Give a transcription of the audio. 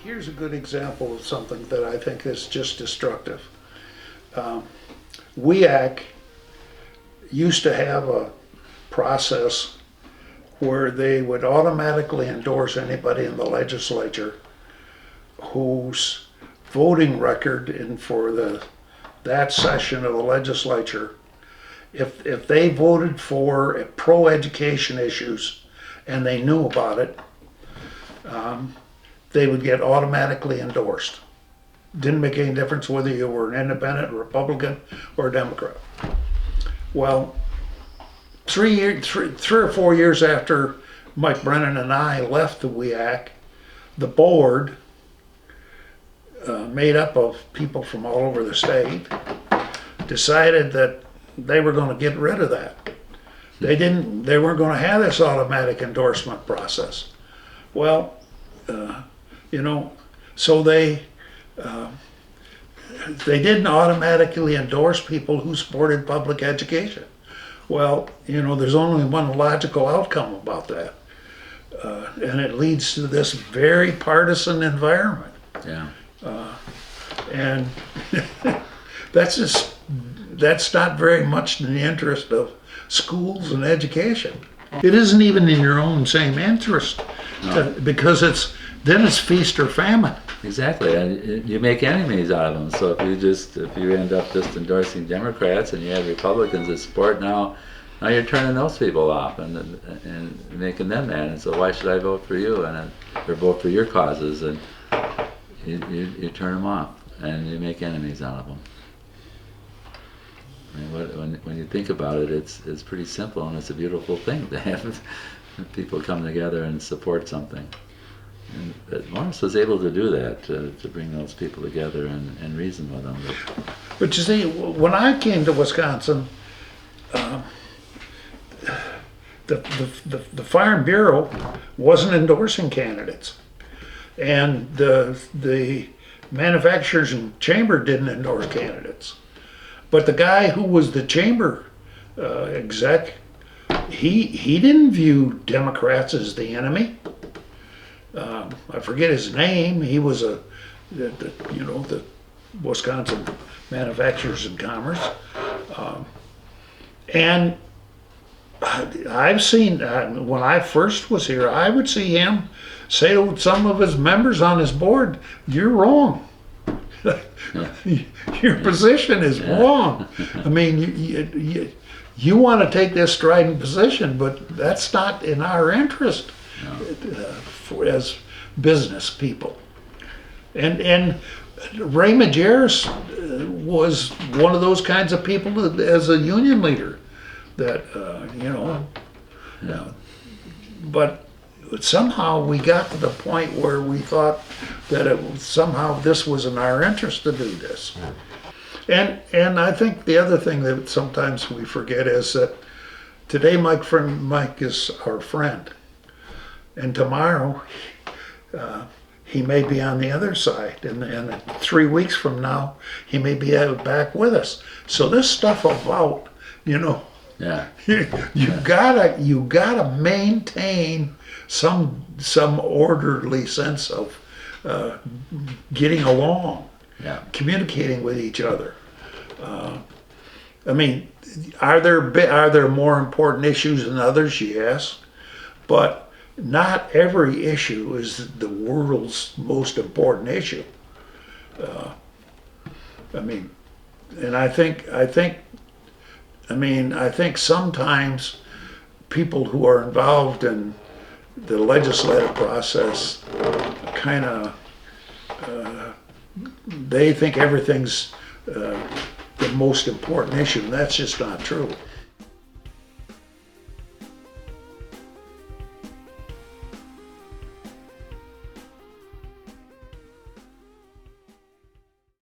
Here's a good example of something that I think is just destructive. WEAC used to have a process where they would automatically endorse anybody in the legislature whose voting record for that session of the legislature, if they voted for pro-education issues and they knew about it, they would get automatically endorsed. Didn't make any difference whether you were an independent, Republican, or a Democrat. Well, 3 or 4 years after Mike Brennan and I left the WEAC, the board, made up of people from all over the state, decided that they were going to get rid of that. They weren't going to have this automatic endorsement process. Well, so they didn't automatically endorse people who supported public education. Well, there's only one logical outcome about that, and it leads to this very partisan environment. Yeah. And that's not very much in the interest of schools and education. It isn't even in your own same interest, because then it's feast or famine. Exactly, and you make enemies out of them. So if you end up just endorsing Democrats and you have Republicans that support, now you're turning those people off and making them mad. And so why should I vote for you or vote for your causes? And you turn them off and you make enemies out of them. I mean, when you think about it, it's pretty simple, and it's a beautiful thing to have people come together and support something. But Morris was able to do that, to bring those people together and reason with them. But you see, when I came to Wisconsin, the Farm Bureau wasn't endorsing candidates, and the manufacturers and chamber didn't endorse candidates. But the guy who was the chamber exec, he didn't view Democrats as the enemy. I forget his name. He was the Wisconsin Manufacturers and Commerce, and I've seen when I first was here, I would see him say to some of his members on his board, "You're wrong. Your position is wrong. I mean, you want to take this strident position, but that's not in our interest." As business people, and Ray Majerus was one of those kinds of people as a union leader that but somehow we got to the point where we thought that somehow this was in our interest to do this. And I think the other thing that sometimes we forget is that today Mike is our friend. And tomorrow, he may be on the other side, and 3 weeks from now, he may be back with us. So this stuff about, you gotta maintain some orderly sense of getting along, communicating with each other. I mean, are there more important issues than others? Yes, but not every issue is the world's most important issue. I think sometimes people who are involved in the legislative process kind of they think everything's the most important issue, and that's just not true.